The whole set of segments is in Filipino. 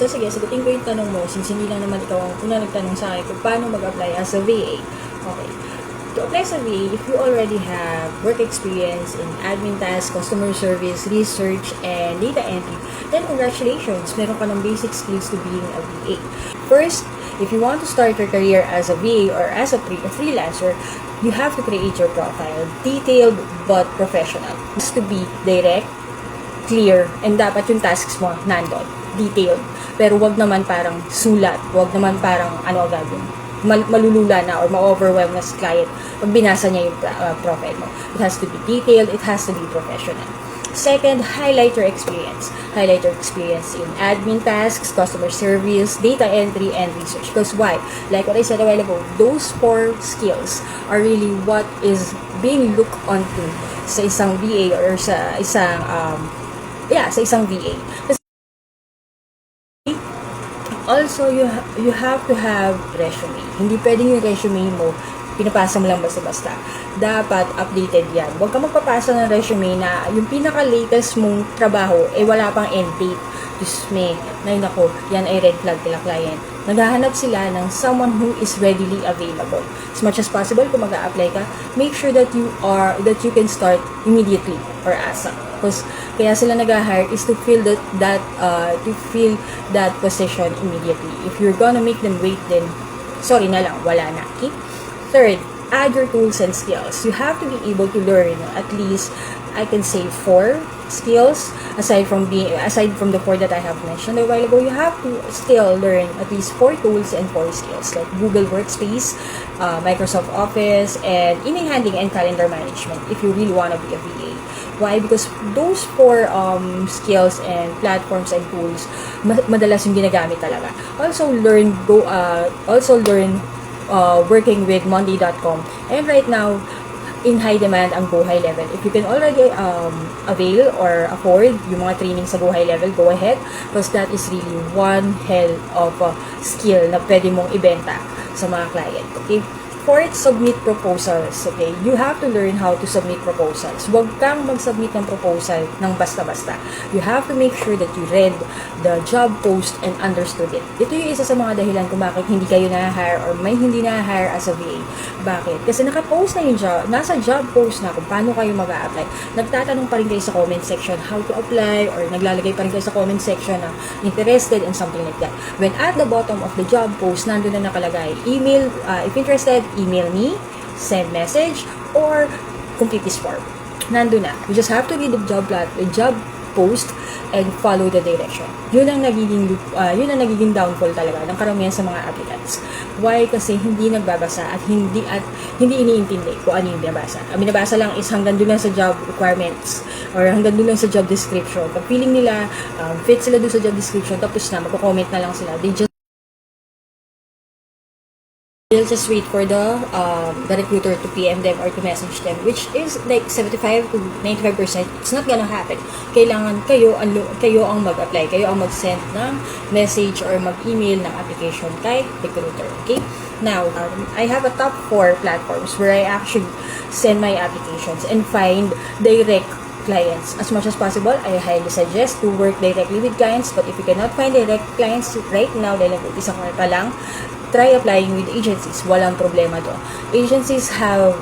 So sige, sagutin ko yung tanong mo since hindi lang naman ikaw ang una nagtanong sa akin kung paano mag-apply as a VA. Okay. To apply as a VA, if you already have work experience in admin tasks, customer service, research, and data entry, then congratulations, meron ka ng basic skills to being a VA. First, if you want to start your career as a VA or as a freelancer, you have to create your profile, detailed but professional. It has to be direct, clear, and dapat yung tasks mo nandun, detailed. Pero wag naman parang sulat, wag naman parang ano agad yun, malulula na or ma-overwhelm na si client pag binasa niya yung profile mo. It has to be detailed, it has to be professional. Second, highlight your experience. Highlight your experience in admin tasks, customer service, data entry, and research. Because why? Like what I said a while ago, those 4 skills are really what is being looked onto sa isang VA or sa isang sa isang VA. Also, you have to have resume. Hindi pwedeng yung resume mo pinapasa mo lang basta-basta. Dapat updated yan. Huwag ka magpapasa ng resume na yung pinaka-latest mong trabaho, wala pang end date. Diyos me, nako, yan ay red flag kila client. Naghahanap sila ng someone who is readily available. As much as possible, kung mag-a-apply ka, make sure that you can start immediately or ASAP. Because kaya sila nag-hire is to fill that position immediately. If you're gonna make them wait, then sorry na lang, wala na. Okay? Third, add your tools and skills. You have to be able to learn at least, I can say, 4 skills aside from the 4 that I have mentioned a while ago. You have to still learn at least 4 tools and 4 skills like Google Workspace, Microsoft Office, and email handling and calendar management if you really want to be a VA. Why? Because those 4 skills and platforms and tools madalas yung ginagamit talaga. Also learn working with Monday.com, and right now in high demand ang Go High Level. If you can already avail or afford yung mga training sa Go High Level, go ahead, because that is really one hell of a skill na pwede mong ibenta sa mga client. Okay? Fourth, submit proposals. Okay? You have to learn how to submit proposals. Huwag kang mag-submit ng proposal ng basta-basta. You have to make sure that you read the job post and understood it. Ito yung isa sa mga dahilan kung bakit hindi kayo na-hire or may hindi na-hire as a VA. Bakit? Kasi naka-post na yung job, nasa job post na kung paano kayo mag-a-apply. Nagtatanong pa rin kayo sa comment section how to apply, or naglalagay pa rin kayo sa comment section na interested and something like that. When at the bottom of the job post, nandun na nakalagay, email, if interested, email me, send message, or complete this form. Nandun na. You just have to read the job post and follow the direction. Yun ang nagiging downfall talaga ng karamihan sa mga applicants. Why? Kasi hindi nagbabasa at hindi iniintindi kung ano yung binabasa. Ang binabasa lang is hanggang doon lang sa job requirements or hanggang doon lang sa job description. Pag feeling nila fit sila doon sa job description, tapos na magko-comment na lang sila. They'll just wait for the recruiter to PM them or to message them, which is like 75 to 95%. It's not gonna happen. Kailangan kayo ang mag-apply, kayo ang mag-send ng message or mag-email ng application kay recruiter. Okay? Now, I have a top 4 platforms where I actually send my applications and find direct clients. As much as possible, I highly suggest to work directly with clients, but if you cannot find direct clients right now, dahil nag-umpisa ka lang, try applying with agencies. Walang problema to. Agencies have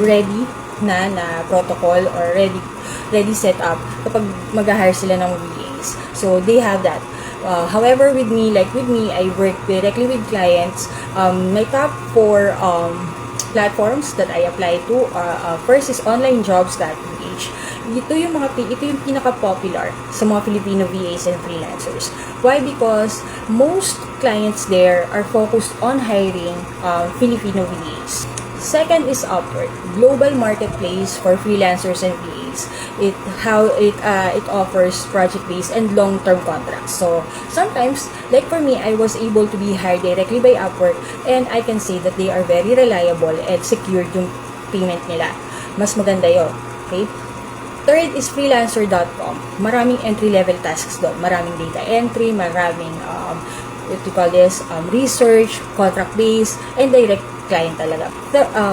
ready na protocol or ready set up kapag mag-hire sila ng VAs. So, they have that. However, with me, I work directly with clients. My top 4 platforms that I apply to, first is onlinejobs.ph. Ito yung pinaka-popular sa mga Filipino VAs and freelancers. Why? Because most clients there are focused on hiring Filipino VAs. Second is Upwork, global marketplace for freelancers and VAs. It offers project-based and long-term contracts. So sometimes, like for me, I was able to be hired directly by Upwork, and I can say that they are very reliable and secured yung payment nila. Mas maganda yun. Okay? Third is freelancer.com. Maraming entry-level tasks doon. Maraming data entry, maraming research, contract-based, and direct client talaga.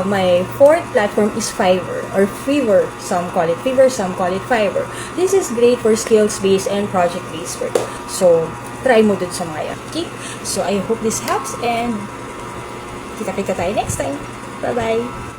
My fourth platform is Fiverr or Fiverr. Some call it Fiverr, some call it Fiverr. This is great for skills-based and project-based work. So, try mo dun sa mga yan. Okay? So, I hope this helps and kita-kita tayo next time. Bye-bye!